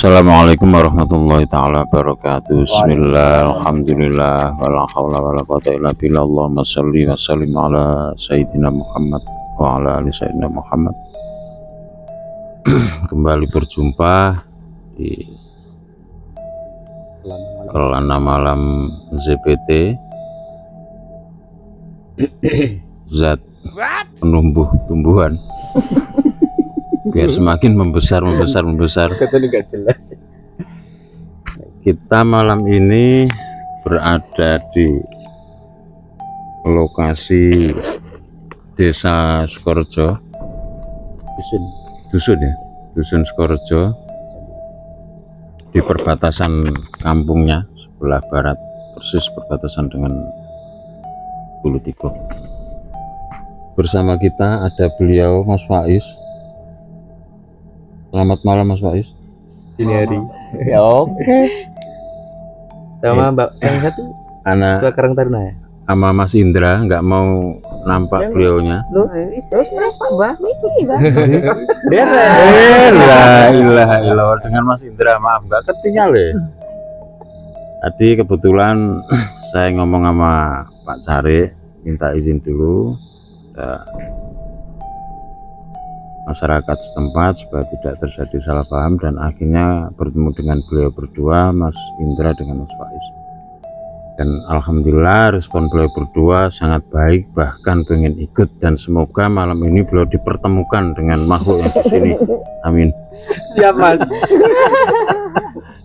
Assalamualaikum warahmatullahi ta'ala wabarakatuh. Bismillah, alhamdulillah, wala hawla wala quwwata illa billah. Allahumma sholli wa sallim ala sayyidina Muhammad wa ala ali sayyidina Muhammad. Kembali berjumpa di Kelana Malam ZPT, zat penumbuh tumbuhan biar semakin membesar. Kata nggak jelas. Kita malam ini berada di lokasi Desa Sukorejo, dusun Sukorejo, di perbatasan kampungnya sebelah barat, persis perbatasan dengan Bulutiko. Bersama kita ada beliau Mas Faiz. Selamat malam Mas Faiz. Dini hari. Ya oke. Sama Mbak yang satu Anak Tua Karang Taruna ya. sama Mas Indra nggak mau nampak beliaunya. Lu Mbah Miki, Mbah. La ilaha illallah, dengan Mas Indra, maaf nggak ketinggal ya. Tadi kebetulan saya ngomong sama Pak Cari, minta izin dulu masyarakat setempat supaya tidak terjadi salah paham, dan akhirnya bertemu dengan beliau berdua, Mas Indra dengan Mas Faiz. Dan alhamdulillah respon beliau berdua sangat baik, bahkan pengen ikut, dan semoga malam ini beliau dipertemukan dengan makhluk yang di sini. Amin. siap Mas.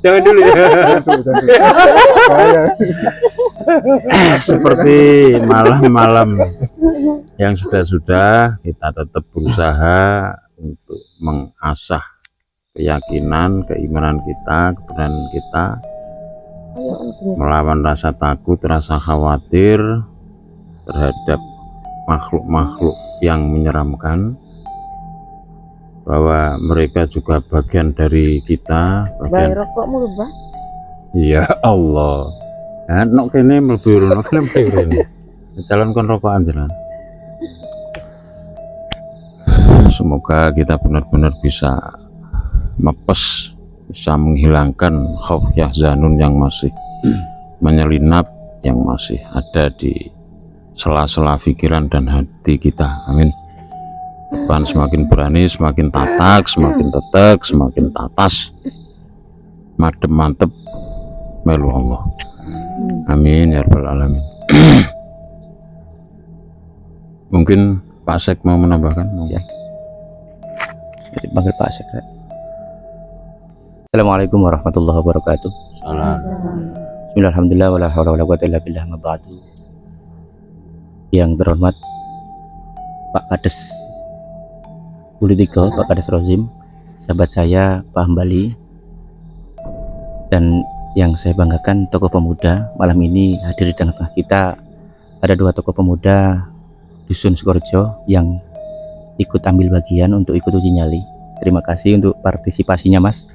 Jangan dulu ya. Seperti malam-malam yang sudah-sudah, kita tetap berusaha untuk mengasah keyakinan, keimanan kita, kebenaran kita, melawan rasa takut, rasa khawatir terhadap makhluk-makhluk yang menyeramkan, bahwa mereka juga bagian dari kita, bagian. Rokok mulu, Mbah. Ya Allah, nok kene mlebu rono, kene mlebu rene. Calon kon rokokan jenengan. Semoga kita benar-benar bisa mepes, bisa menghilangkan khauf yahzanun yang masih menyelinap, yang masih ada di sela-sela pikiran dan hati kita. Amin. Depan semakin berani, semakin tatak, semakin tetek, semakin tatas, madem mantep melu Allah. Amin ya rabbal alamin. Mungkin Pak Sek mau menambahkan? Ya. Jadi panggil Pak Sek. Assalamualaikum warahmatullahi wabarakatuh. Salam. Bismillah, alhamdulillah, wala hawla wala quwwata illa billah, ma ba'du. Yang terhormat Pak Kades Bulutiko, Pak Kades Rozim, sahabat saya Pak Hambali, dan yang saya banggakan tokoh pemuda malam ini hadir di tengah-tengah kita. Ada dua tokoh pemuda dusun Sukorejo yang ikut ambil bagian untuk ikut uji nyali. Terima kasih untuk partisipasinya Mas.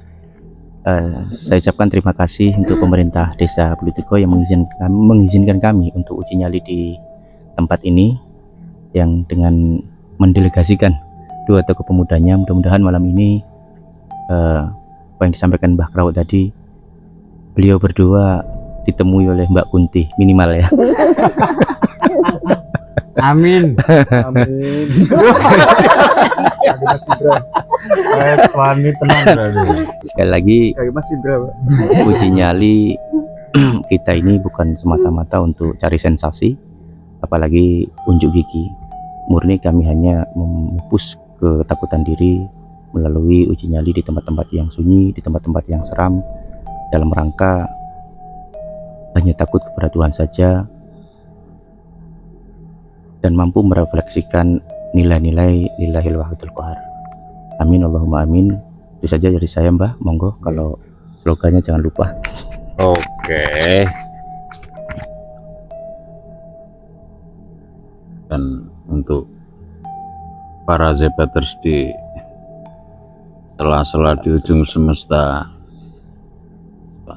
Saya ucapkan terima kasih untuk pemerintah desa Bulutiko yang mengizinkan kami untuk uji nyali di tempat ini, yang dengan mendelegasikan dua tokoh pemudanya. Mudah-mudahan malam ini apa yang disampaikan Mbah Kraut tadi, beliau berdua ditemui oleh Mbak Kunti minimal ya. Amin. Amin. Sekali lagi uji nyali kita ini bukan semata-mata untuk cari sensasi, apalagi unjuk gigi. Murni kami hanya memupus ketakutan diri melalui uji nyali di tempat-tempat yang sunyi, di tempat-tempat yang seram, dalam rangka hanya takut kepada Tuhan saja dan mampu merefleksikan nilai-nilai lillahil wahidul qahar. Amin Allahumma amin. Itu saja dari saya Mbah, monggo kalau slogannya jangan lupa. Oke. Dan untuk para Zepaters di sela-sela di ujung semesta,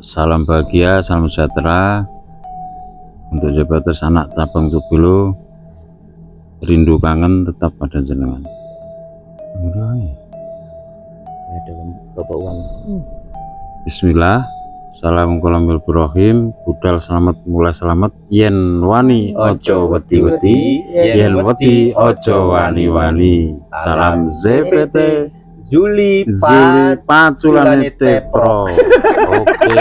salam bahagia, salam sejahtera untuk Zepaters anak cabang Tubulo. Rindu kangen tetap pada jenengan. Ada bapak uang. Bismillah. Assalamualaikum. Budal selamat mulai selamat. Yen wani ojo wedi-wedi, yen wedi ojo wani-wani. Salam ZPT Juli Paculane Tepro. Oke.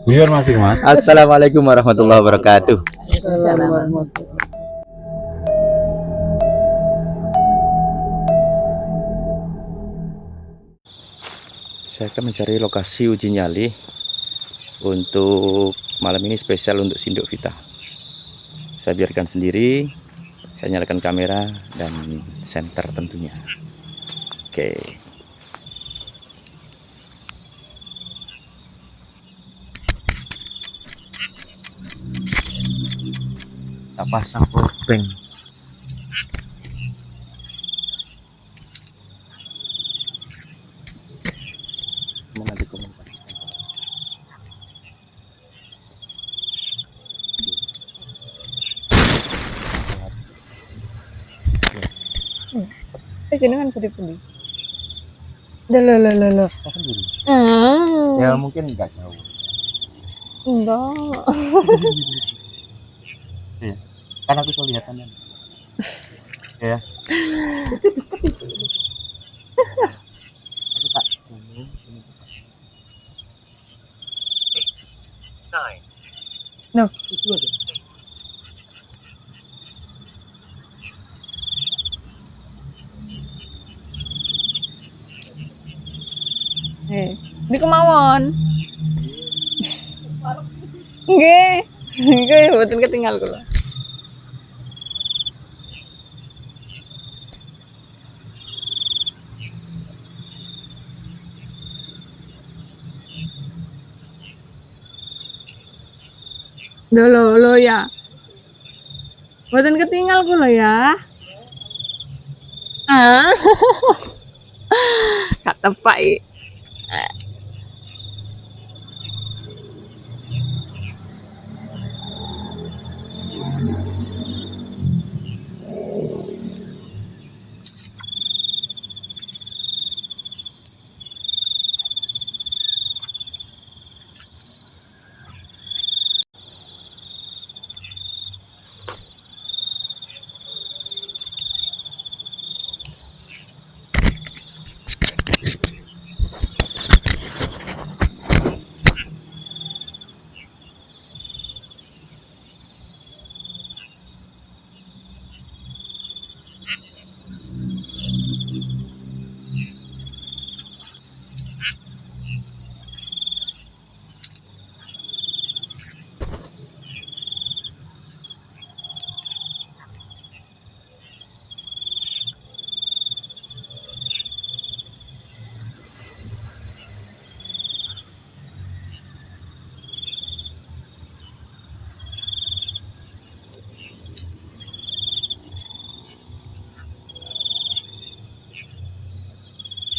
Biar masing Mas. Assalamualaikum warahmatullahi wabarakatuh. Saya akan mencari lokasi uji nyali untuk malam ini, spesial untuk Sinduk Vita. Saya biarkan sendiri, saya nyalakan kamera dan senter tentunya. Oke. Kita pasang powerbank. Mana dikomunikasikan? Jenengan putih-putih. Loh. Saya sendiri. Ah, Ya mungkin nggak jauh. enggak. Iya. Kan aku kelihatan. Ya. Aku tak ini. No. Itu aja. Di kemauan. Nggih. Nggih, mboten ketinggal kula. Lo ya. Mboten ketinggal kula ya. Ah. Gak tepak iki.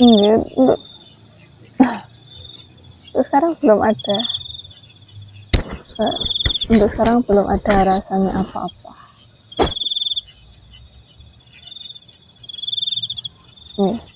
Untuk sekarang belum ada. Untuk sekarang belum ada rasanya apa-apa. Nih.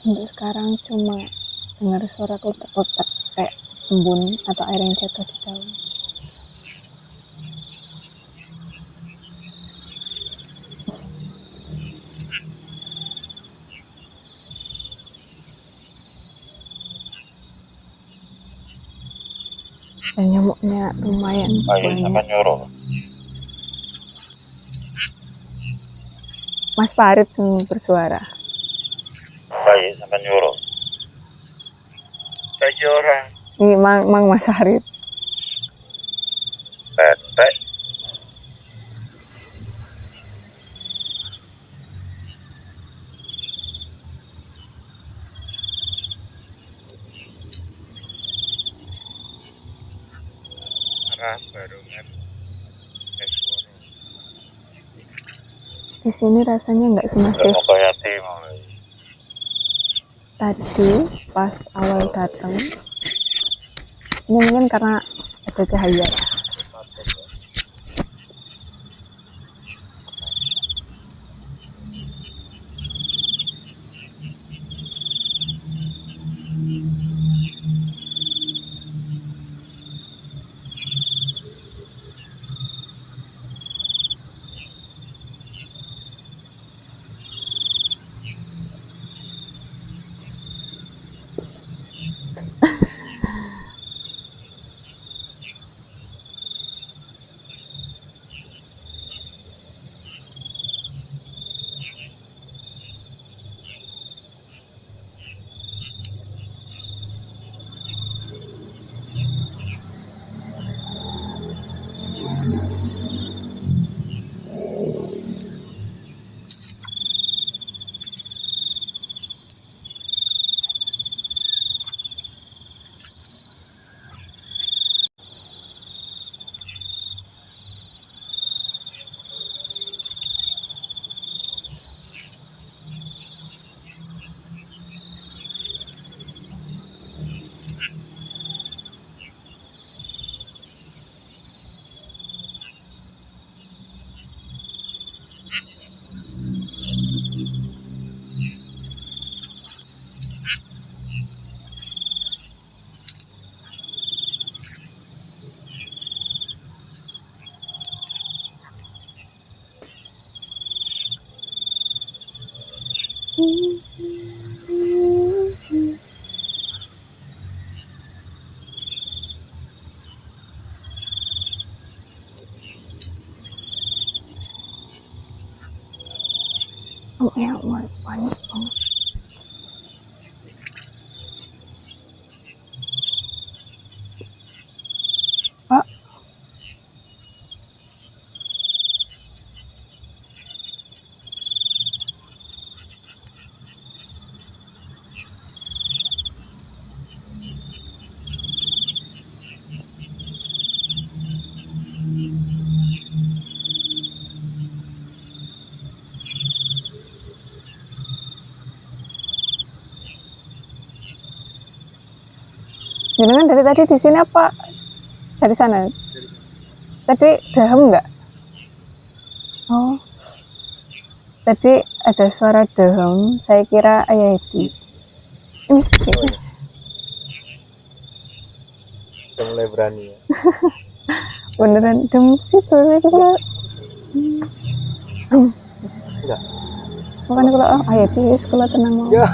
Untuk sekarang cuma dengar suara kotak-kotak kayak embun atau air yang jatuh di daun. Dan nyamuknya lumayan banyak. nyuruh. Mas Farid yang bersuara. Bayi sampai nyuruh. Bagi orang. Ini Mang Mas Farid. Tetek. Arah barungan. Di sini rasanya nggak semasif Mau kayak tim. tadi pas awal datang. Ini mungkin karena ada cahaya ya. Oh ya, banyak banget. Pak, jenengan dari tadi di sini apa dari sana? Tadi dehem nggak? Oh, tadi ada suara dehem. Saya kira ayah itu. Udah mulai berani ya. Beneran dehem sih saya kira. Enggak. Makanya kalau ayah itu sekolah tenang mau. Ya.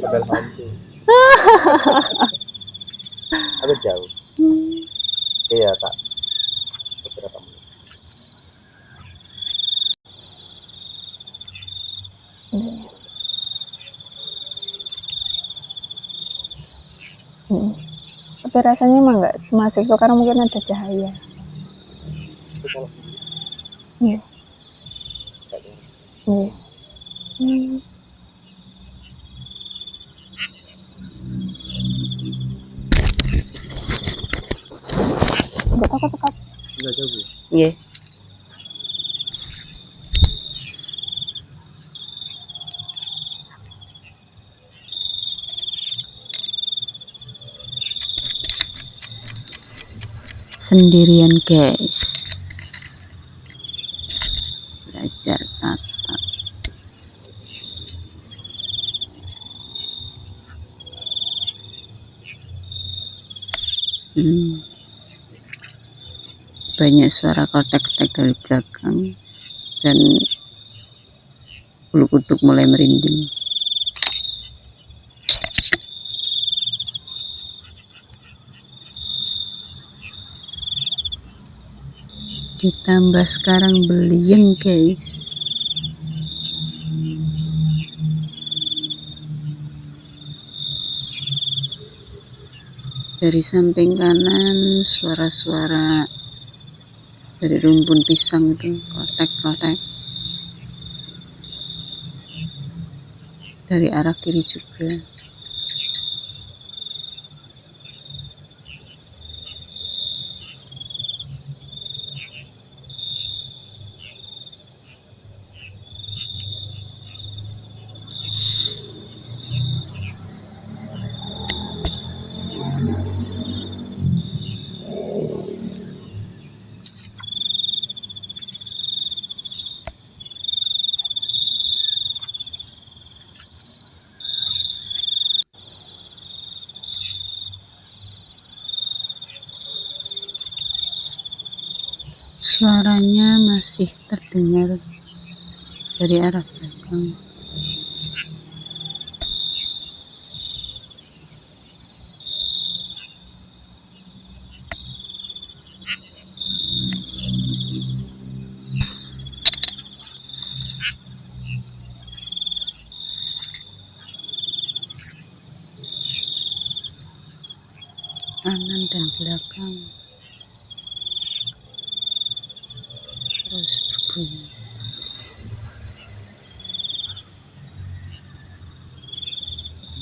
Pedal hantu. Aku jauh. Iya tak. Beberapa menit. Tapi rasanya emang nggak semasif itu karena mungkin ada cahaya. Itu kalau Iya. enggak dengar. Iya. Tekap. Enggak jauh. Bu. Iya. Sendirian guys, belajar tatap. Banyak suara kotek-kotek dari belakang dan bulu kuduk mulai merinding. ditambah sekarang belieng guys. Dari samping kanan suara-suara dari rumpun pisang itu klotek-klotek. Dari arah kiri juga. Suaranya masih terdengar dari arah belakang. Kanan dan belakang terus berbunyi.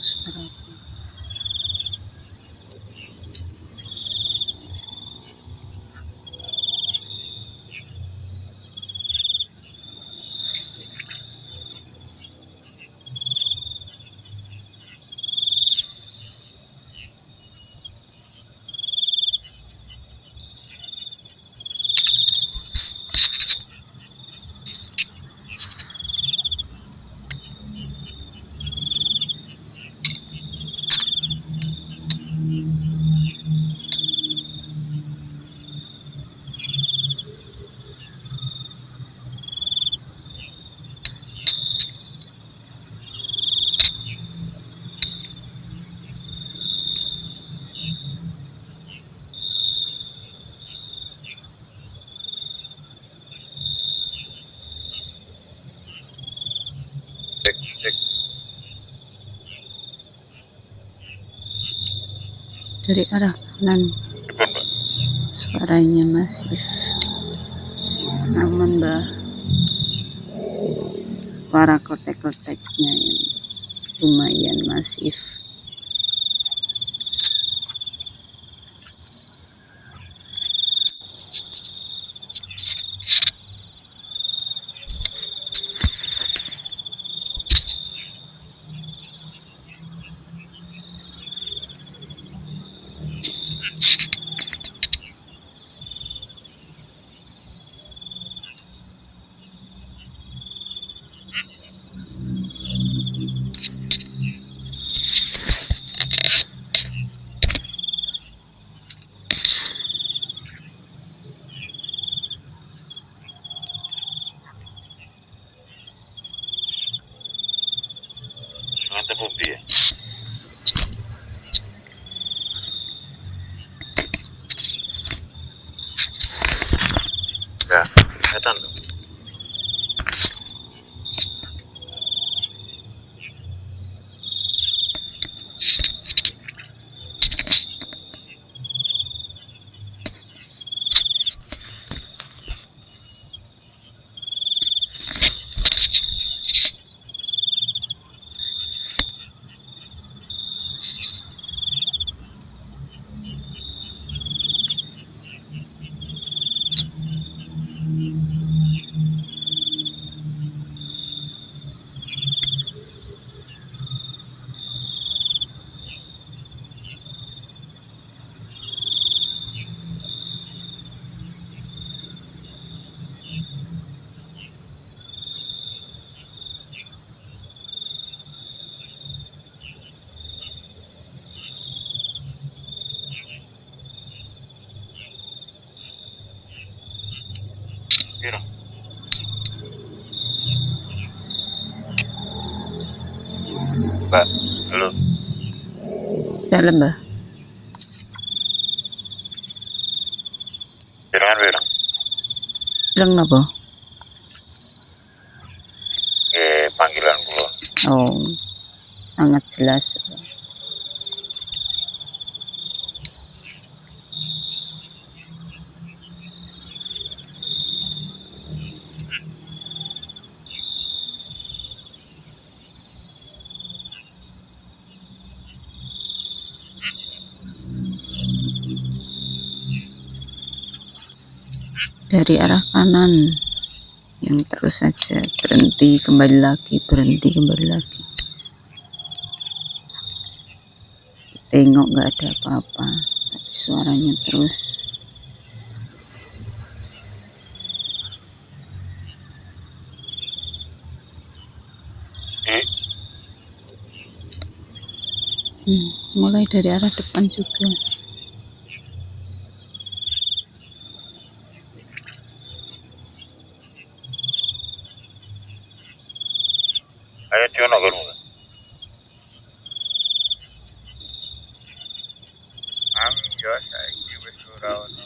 Suara apa? Dari arah kanan suaranya masif, namun suara kotek-koteknya yang lumayan masif. Mantap Bumbi ya. Ya, kelihatan tuh. Piro? Mbak, halo. Dalam Mbah. Pirongan piro? Reng napa? Panggilan kula. Oh, sangat jelas. Dari arah kanan yang terus saja berhenti kembali lagi, berhenti kembali lagi. Tengok nggak ada apa-apa, tapi suaranya terus. Mulai dari arah depan juga. Ayo diono kan. Yo saiki wis ora ono.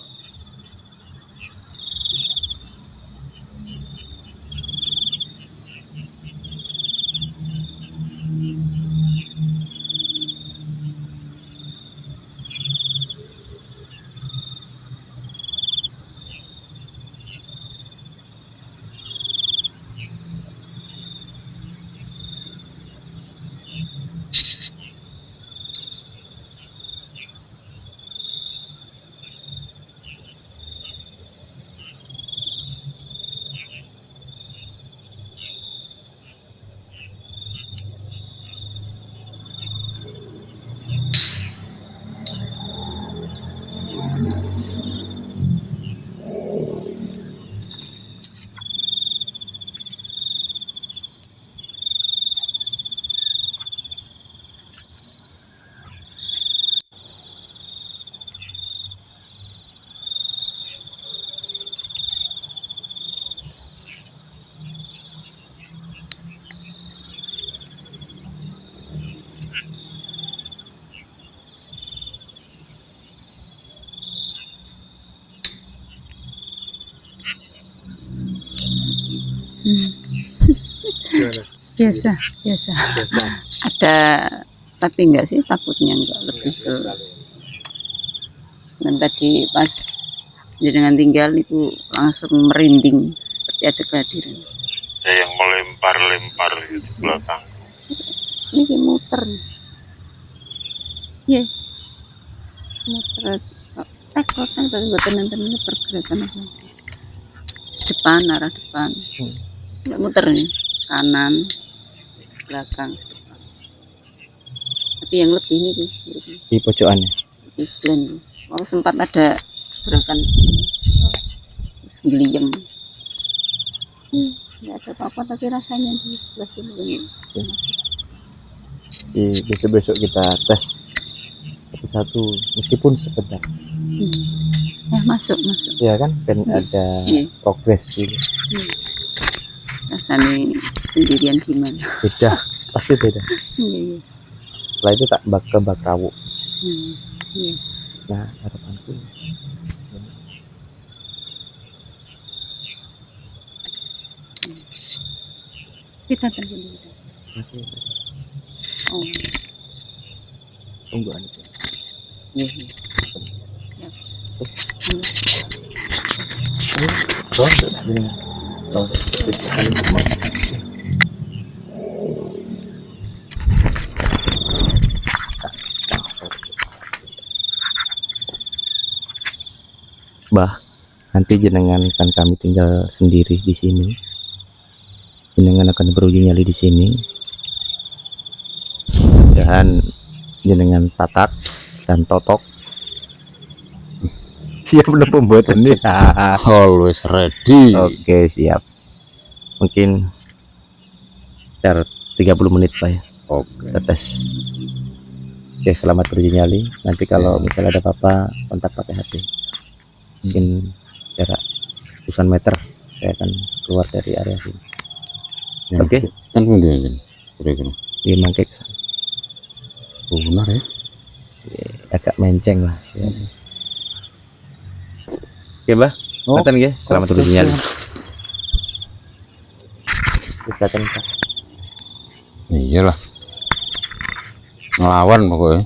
Biasa. Ada, tapi enggak sih, takutnya enggak, lebih ke dan tadi pas jenengan tinggal itu langsung merinding seperti ada kehadiran. Ada yang melempar-lempar gitu belakang. Ini muter, ya, muter. Kotak tapi buatan nanti pergerakan apa? Depan, arah depan, nggak muter nih, kanan, belakang, depan. Tapi yang lebih ini tuh, Di pojokannya. iklan. Oh, sempat ada gerakan geliyem. Nggak ada apa-apa tapi rasanya di sebelah sini. Besok-besok kita tes satu-satu meskipun sekedar. Masuk. Ya kan ada Iya. progres gitu. Rasanya sendirian gimana? Beda, pasti beda. Iya. Setelah itu tak bakawu. Iya. Nah, harapanku Kita terjadi. masih Oh, tunggu aja. iya. Bah, nanti jenengan kan kami tinggal sendiri di sini. Jenengan akan beruji nyali di sini. Dan jenengan tatak dan totok. Siap belum pembuatan nih? Always ready. Oke, siap. Mungkin sekitar 30 menit Pak ya. Oke. Kita tes. Oke, selamat beruji nyali. Nanti kalau misalnya ada apa-apa kontak pakai HP. Mungkin jarak ratusan meter saya akan keluar dari area sini. Ya, Oke. Kan kemudian kira-kira. Di Mangkek Benar ya. agak menceng lah ya. Oke Bah, Mantan nggih, selamat uji nyali. Kesehatan Pak. Iyalah, ngelawan pokoknya.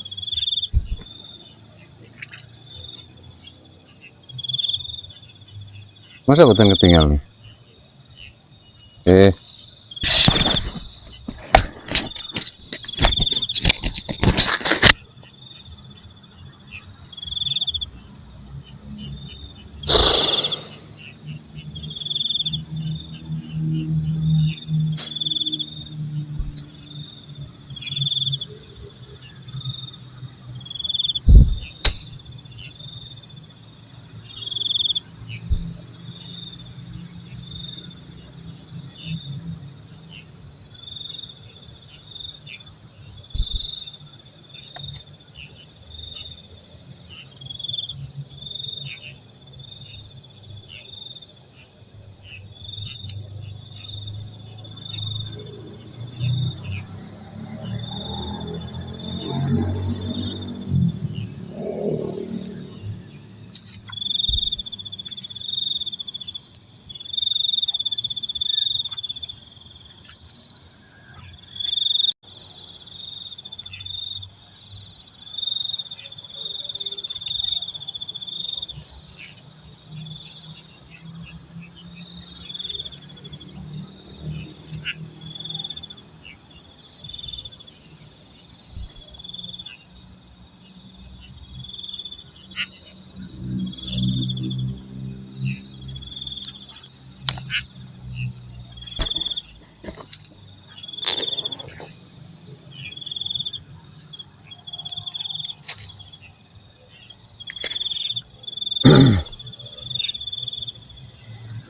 Masa betul ketinggalan nih?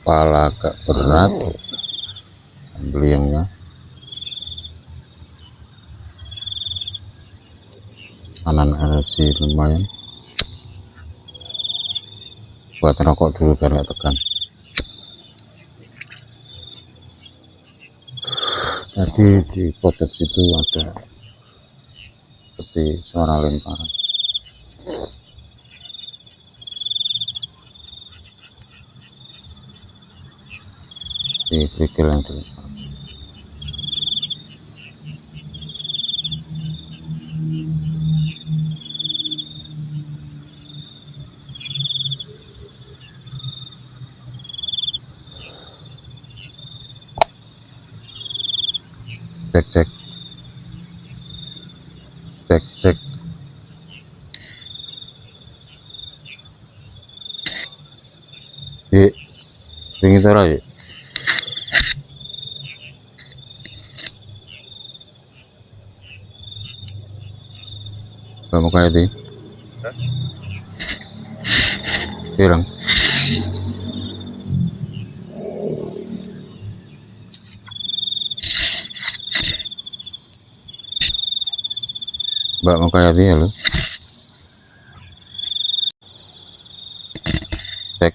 Kepala agak berat beliangnya, kanan energi lumayan, buat rokok dulu biar gak tekan. Tadi di pojok situ ada seperti suara lemparan. Di kerikil yang terlepas. Cek cek cek cek. Ring itu aja. Kamu kayak di bilang Mbak mau kayak dia lo. Cek.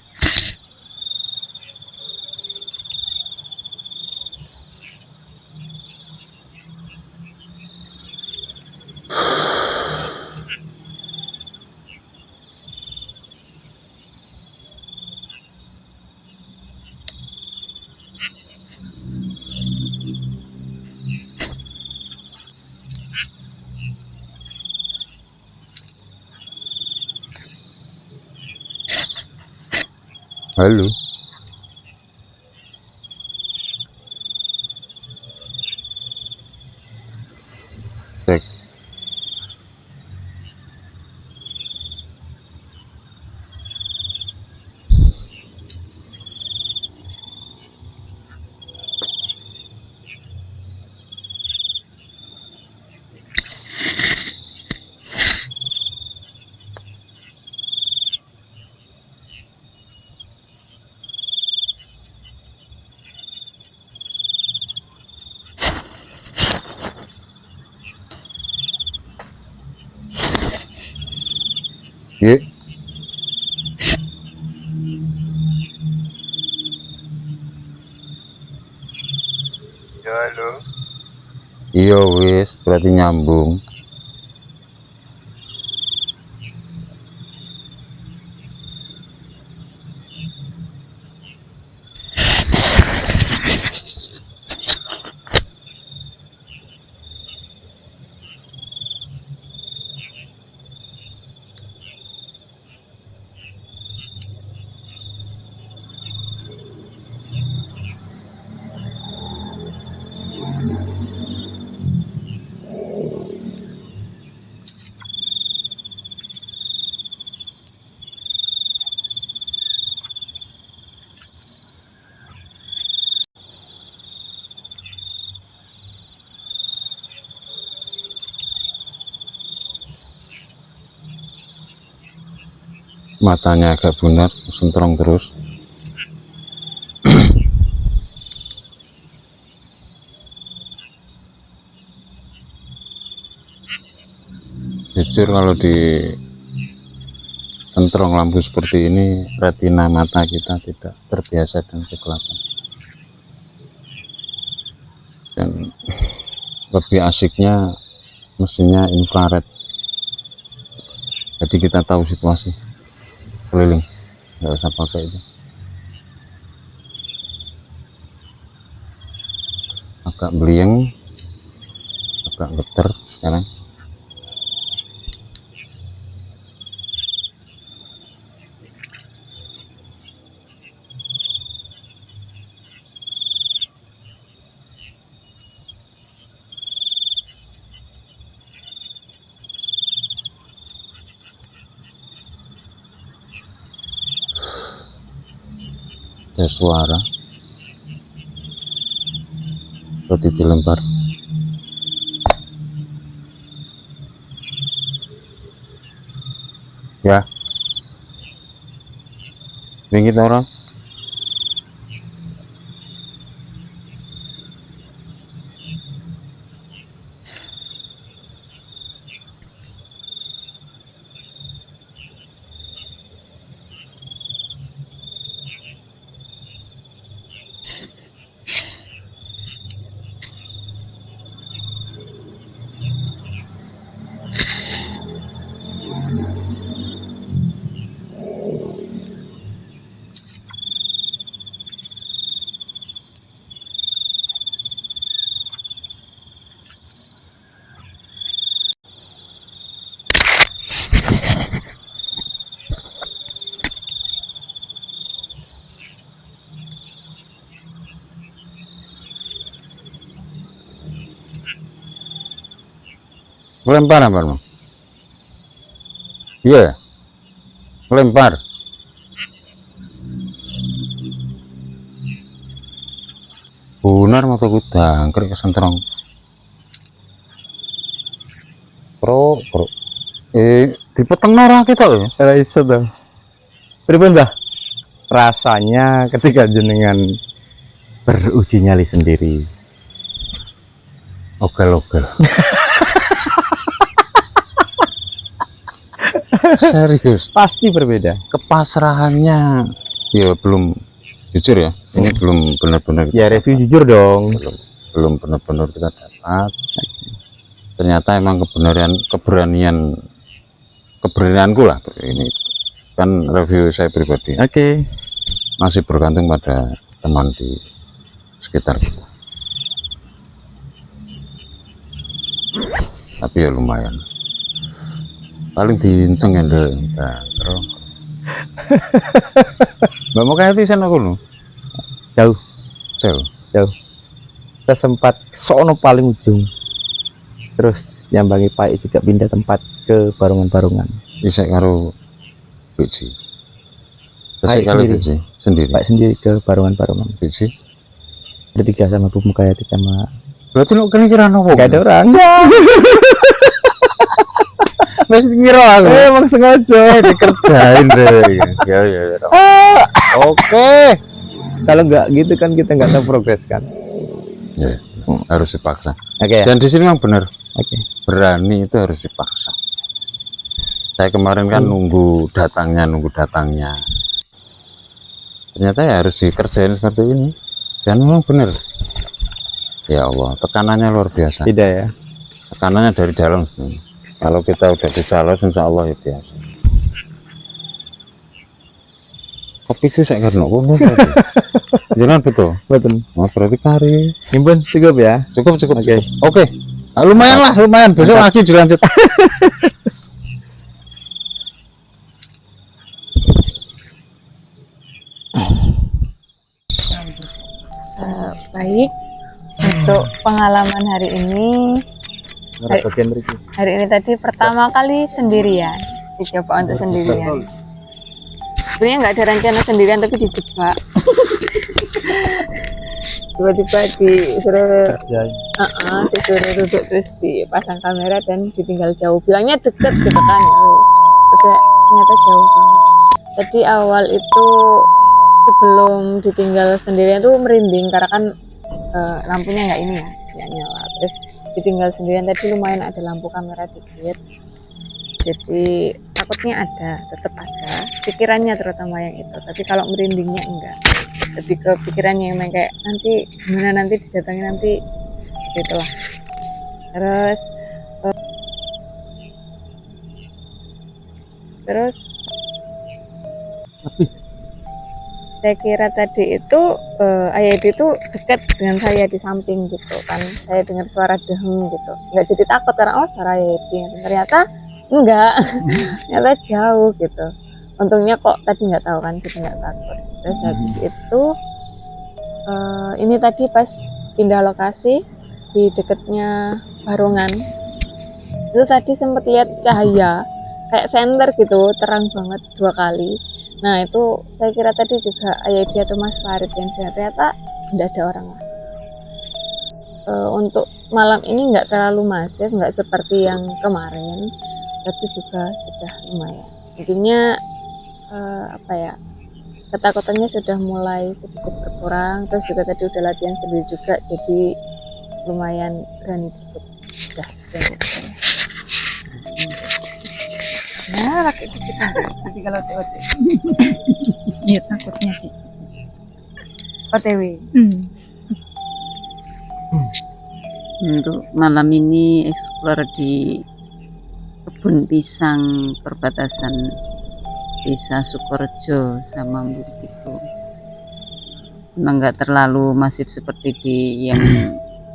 Halo. Cek. Ye. Halo. Iya wis, berarti nyambung. matanya agak bunar, sentrong terus. Jujur kalau di sentrong lampu seperti ini, retina mata kita tidak terbiasa dengan kegelapan. Dan lebih asiknya mesinnya infrared, jadi kita tahu situasi keliling, nggak usah pakai itu. Agak belieng, agak geter sekarang. Ada suara seperti dilempar. Ya, dingin orang. Lempar apa Bang? Iya, lempar. Benar mata kuda, angker kesentrong. Pro. Dipeteng ora kita lho. Ora iso to. Pripun, Mbah? Rasanya ketika jenengan beruji nyali sendiri. Ogel-ogel. Serius, Pasti berbeda. kepasrahannya ya belum, jujur ya, ini belum benar-benar Ya review jujur dong. belum benar-benar kita dapat. Ternyata emang keberanianku lah ini, kan review saya pribadi Oke. masih bergantung pada teman di sekitar kita, tapi ya lumayan, paling diinceng ya terus nggak mau kayak tisan aku loh, Jauh. jauh. Kita sempat sono paling ujung. Terus nyambangi Pai juga pindah tempat ke barungan-barungan. Bisa karo biji, Pai kali sendiri. biji sendiri, Pai sendiri ke barungan-barungan. biji. Bertiga sama Bu Mukayati sama Berarti lo kira nopo? gak ada orang. Masih ngira aku. Emang sengaja. Dikerjain deh. Ya. Oke. Kalau nggak gitu kan kita nggak tahu progres kan. Ya, harus dipaksa. Oke. Dan di sini memang benar. Oke. Berani itu harus dipaksa. Saya kemarin kan nunggu datangnya. Ternyata ya harus dikerjain seperti ini. Dan memang benar. Ya Allah, tekanannya luar biasa. Tidak ya. Tekanannya dari dalam sebenarnya. Kalau kita udah bisa los, insya Allah ya biasa. Kopi sih saya karena jangan betul. Betul. Oh, berarti kari. Himpun cukup ya. Cukup. Oke. Oke. Ah, lumayan lah, lumayan. Besok lagi dilanjut. Baik, untuk pengalaman hari ini Bagian berikut. hari ini tadi pertama kali sendirian, dicoba untuk sendirian. Sebenarnya nggak ada rencana sendirian tapi dijebak. Tiba-tiba disuruh disuruh duduk terus dipasang kamera dan ditinggal jauh. Bilangnya deket gitu kan, terus ternyata jauh banget. Tadi awal itu sebelum ditinggal sendirian tuh merinding karena kan lampunya nggak ini ya, nggak nyala. Terus ditinggal sendirian tadi lumayan ada lampu kamera dikit, jadi takutnya ada, tetap ada pikirannya terutama yang itu. Tapi kalau merindingnya enggak, lebih ke pikirannya yang main kayak nanti gimana, nanti didatangi nanti, gitulah. Terus saya kira tadi itu ayah itu dekat dengan saya di samping gitu kan, saya dengar suara dehem gitu, nggak jadi takut karena oh suara ayah, ternyata enggak. Ternyata jauh gitu. Untungnya kok tadi nggak tahu kan, kita nggak takut. Terus habis itu ini tadi pas pindah lokasi di dekatnya Barongan itu tadi sempat lihat cahaya kayak senter gitu, terang banget 2 kali. Nah itu saya kira tadi juga ayah dia atau Mas Farid yang ternyata tidak ada orang lah. Untuk malam ini nggak terlalu masif, nggak seperti yang kemarin, tapi juga sudah lumayan. Intinya apa ya, ketakutannya sudah mulai sedikit berkurang. Terus juga tadi udah latihan sendiri juga, jadi lumayan berani dikit. Sudah nah laki kita nanti kalau TOT iya takutnya sih OTW. Untuk malam ini explore di kebun pisang perbatasan Desa Sukorejo sama Mburtigo. Memang nggak terlalu masif seperti di yang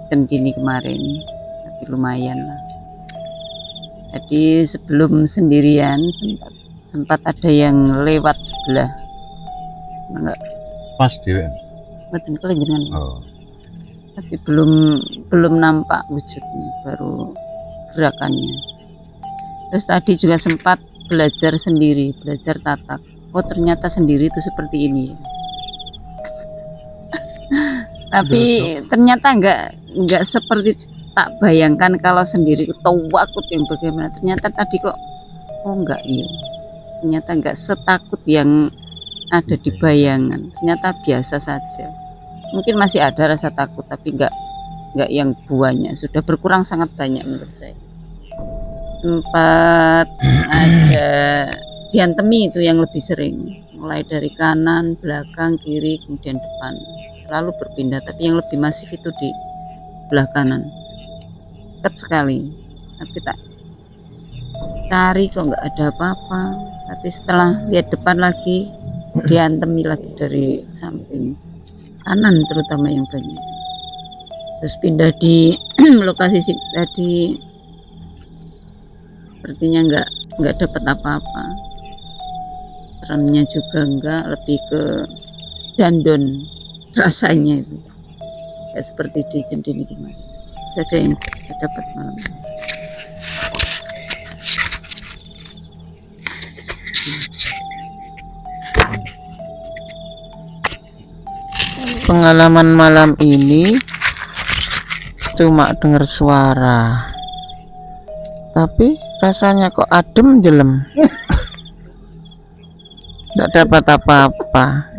Kendini kemarin, tapi lumayan lah. Jadi sebelum sendirian sempat ada yang lewat sebelah. Enggak Pas dia. betul kelenjengan. Oh. Tapi belum nampak wujudnya, baru gerakannya. Terus tadi juga sempat belajar sendiri, belajar tatak. Oh ternyata sendiri itu seperti ini ya. Tapi ternyata enggak seperti tak bayangkan kalau sendiri takut yang bagaimana. Ternyata tadi kok oh enggak, iya ternyata enggak setakut yang ada di bayangan. Ternyata biasa saja, mungkin masih ada rasa takut tapi enggak yang banyak, sudah berkurang sangat banyak menurut saya. Tempat ada diantemi itu yang lebih sering, mulai dari kanan, belakang, kiri, kemudian depan, lalu berpindah. Tapi yang lebih masif itu di belah kanan, dekat sekali. Tapi tak cari kok nggak ada apa-apa. Tapi setelah lihat depan lagi, diantemi lagi dari samping kanan terutama yang banyak. Terus pindah di lokasi tadi, sepertinya nggak dapat apa-apa. Seremnya juga enggak, lebih ke jandon rasanya itu, kayak seperti di Kendini kemarin saja yang saya dapat malam ini. Pengalaman malam ini cuma dengar suara, tapi rasanya kok adem jelem, tidak dapat apa-apa.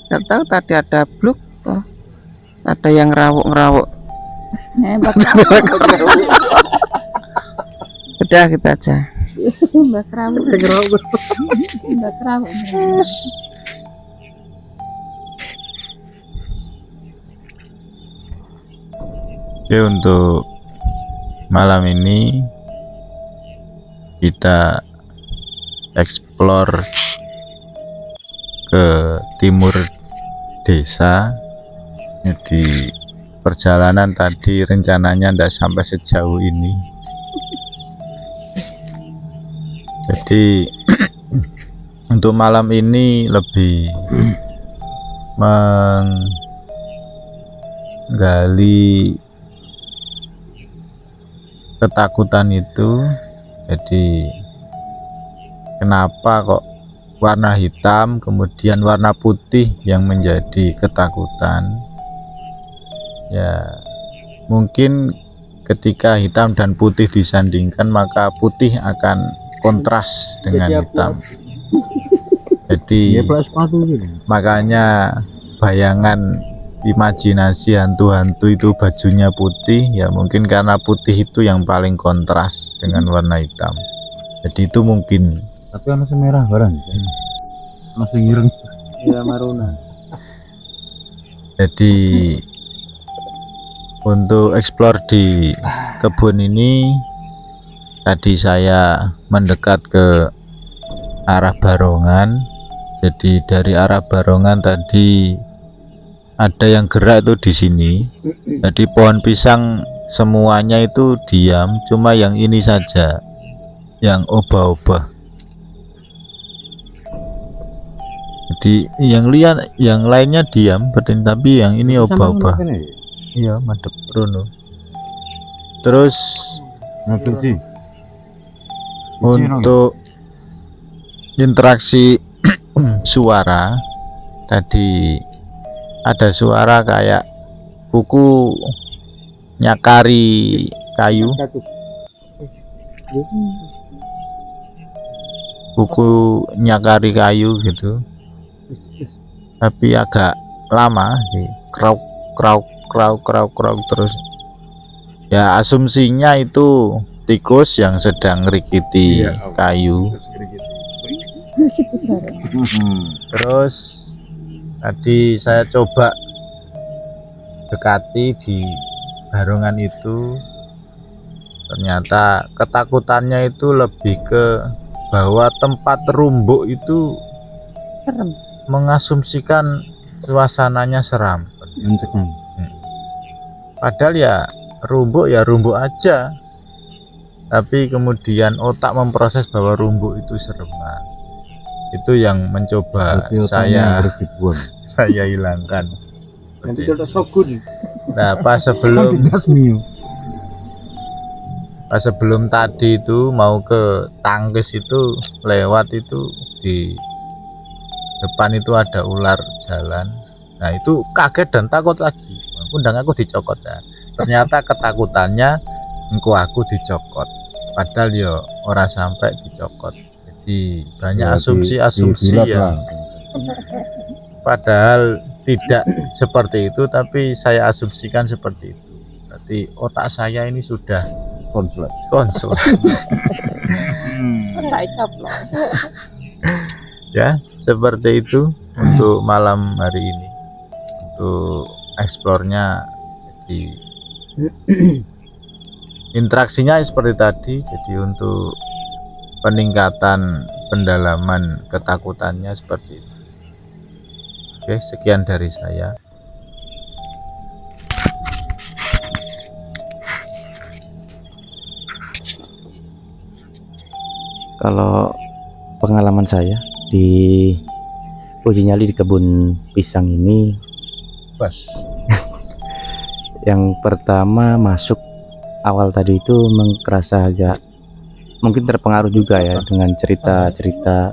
Nggak tahu tadi ada bluk, ada yang ngerawuk. Udah kita aja. Mbak Kerawuk. Oke, untuk malam ini kita explore ke timur desa. Di perjalanan tadi rencananya tidak sampai sejauh ini, jadi untuk malam ini lebih menggali ketakutan itu. Jadi kenapa kok warna hitam kemudian warna putih yang menjadi ketakutan? Ya mungkin ketika hitam dan putih disandingkan, maka putih akan kontras dengan hitam. Jadi makanya bayangan imajinasi hantu-hantu itu bajunya putih, ya mungkin karena putih itu yang paling kontras dengan warna hitam. Jadi itu mungkin. Tapi masih merah barang. Masih ireng. Ya maruna. Jadi untuk eksplor di kebun ini tadi saya mendekat ke arah Barongan. Jadi dari arah Barongan tadi ada yang gerak itu di sini. Jadi pohon pisang semuanya itu diam, cuma yang ini saja yang obah-obah. Jadi yang lainnya diam, tapi yang ini obah-obah. Iya, madep Bruno. Terus untuk interaksi suara tadi ada suara kayak kuku nyakari kayu, gitu, tapi agak lama sih, krauk terus ya, asumsinya itu tikus yang sedang ngerikiti kayu. Terus tadi saya coba dekati di Barongan itu, ternyata ketakutannya itu lebih ke bahwa tempat rumbuk itu Serem. mengasumsikan suasananya seram. Padahal ya rumbuk aja, tapi kemudian otak memproses bahwa rumbuk itu serem. Nah, itu yang mencoba saya hilangkan. Nah, pas sebelum tadi itu mau ke tangkis itu lewat itu di depan itu ada ular jalan. Nah, itu kaget dan takut lagi. Undang aku dicokot ya. Ternyata ketakutannya aku dicokot. Padahal ya orang sampai dicokot. Jadi banyak asumsi-asumsi ya. Padahal tidak seperti itu, tapi saya asumsikan seperti itu. Berarti otak saya ini sudah konslet. Ya, seperti itu untuk malam hari ini. Untuk eksplornya, jadi interaksinya seperti tadi. Jadi untuk peningkatan pendalaman ketakutannya seperti itu. Oke, sekian dari saya. Kalau pengalaman saya di uji nyali di kebun pisang ini, yang pertama masuk awal tadi itu merasa agak mungkin terpengaruh juga ya dengan cerita-cerita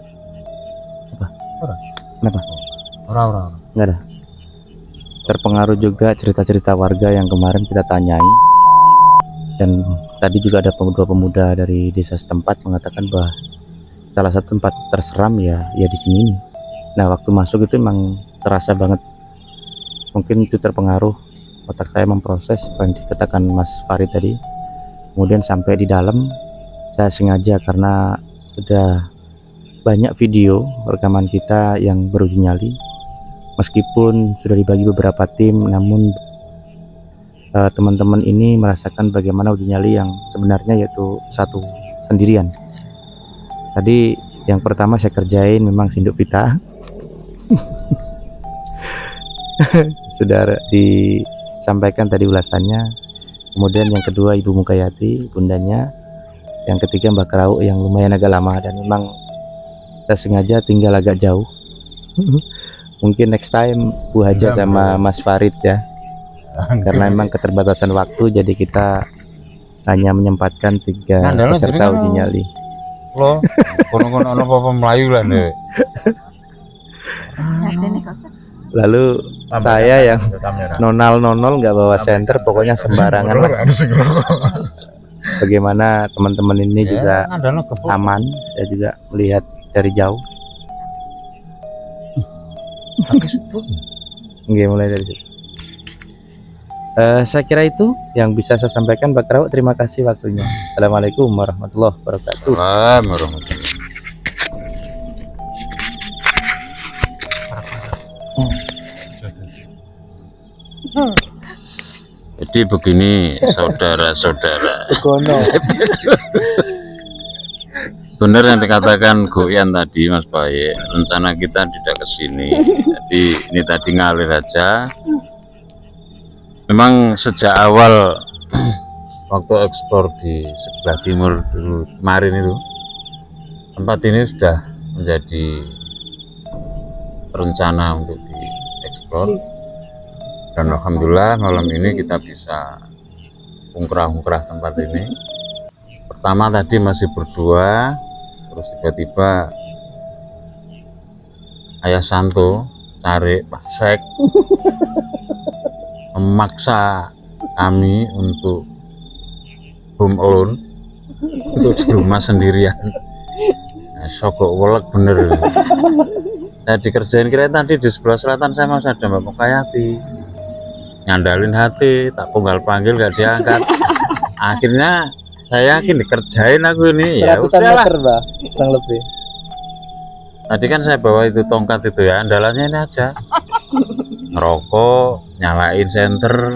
apa? Kenapa? Orang-orang Enggak ada. Terpengaruh juga cerita-cerita warga yang kemarin kita tanyai, dan tadi juga ada dua pemuda dari desa setempat mengatakan bahwa salah satu tempat terseram ya di sini. Nah, waktu masuk itu memang terasa banget, mungkin itu terpengaruh otak saya memproses apa yang dikatakan Mas Farid tadi. Kemudian sampai di dalam saya sengaja, karena sudah banyak video rekaman kita yang beruji nyali, meskipun sudah dibagi beberapa tim, namun teman-teman ini merasakan bagaimana uji nyali yang sebenarnya, yaitu satu sendirian. Tadi yang pertama saya kerjain memang sinduk pita sudah disampaikan tadi ulasannya. Kemudian yang kedua Ibu Mukayati, bundanya. Yang ketiga Mbak Kerau yang lumayan agak lama, dan memang saya sengaja tinggal agak jauh. Mungkin next time Bu Haja sama Mas Farid ya, karena memang keterbatasan waktu, jadi kita hanya menyempatkan 3 peserta uji nyali. Lo kono-kono apa Melayu lah nih. Lalu saya yang nonal nggak bawa senter, pokoknya sembarangan lah. bagaimana teman-teman ini juga ngandalno gebuk. aman. Saya juga melihat dari jauh. Nggih, mulai dari situ. Saya kira itu yang bisa saya sampaikan, Pak Kerawu. Terima kasih waktunya. Assalamualaikum warahmatullahi wabarakatuh. Warahmatullahi. Jadi begini saudara-saudara, benar yang dikatakan Goyan tadi Mas Baye, rencana kita tidak ke sini. Jadi ini tadi ngalir aja. Memang sejak awal waktu ekspor di sebelah timur dulu kemarin itu, tempat ini sudah menjadi rencana untuk diekspor. Dan alhamdulillah malam ini kita bisa ungkrah-ungkrah tempat ini. Pertama tadi masih berdua, terus tiba-tiba Ayah Santo tarik Pak Sek memaksa kami untuk home alone, untuk di rumah sendirian. Nah, sogok welek bener. Saya dikerjain, kira tadi di sebelah selatan saya masih ada Mbak Mukayati, ngandalin hati, tak punggal panggil gak diangkat. Akhirnya saya yakin dikerjain aku ini. Ya udahlah, kurang lebih. tadi kan saya bawa itu tongkat itu ya, andalannya ini aja, ngerokok, nyalain senter,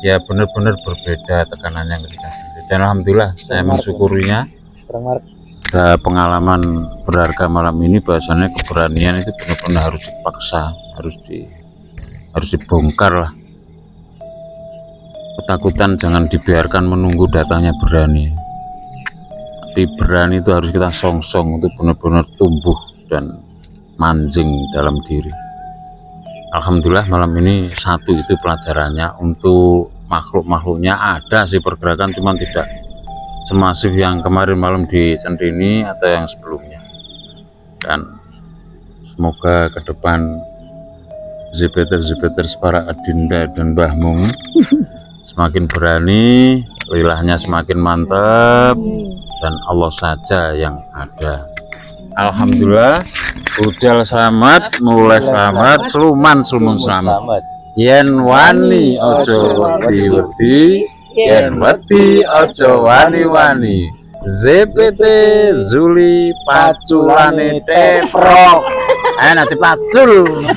ya bener-bener berbeda tekanannya ketika sendiri. Dan alhamdulillah saya mensyukurinya. Pengalaman berharga malam ini, bahasanya keberanian itu benar-benar harus dipaksa, harus dibongkar lah. Ketakutan jangan dibiarkan menunggu datangnya berani. Tapi berani itu harus kita songsong untuk benar-benar tumbuh dan manjing dalam diri. Alhamdulillah malam ini satu itu pelajarannya. Untuk makhluk-makhluknya ada sih pergerakan, cuman tidak semasif yang kemarin malam di Centini atau yang sebelumnya. Dan semoga ke depan Zebeter para Adinda dan Mbah Mung semakin berani, lilahnya semakin mantap, dan Allah saja yang ada. Alhamdulillah, budal selamat, mulai selamat, seluman selamat. Yen wani ojo wedi, yen wedi ojo wani-wani. ZPT Zuli paculane teprok. Nanti pacul.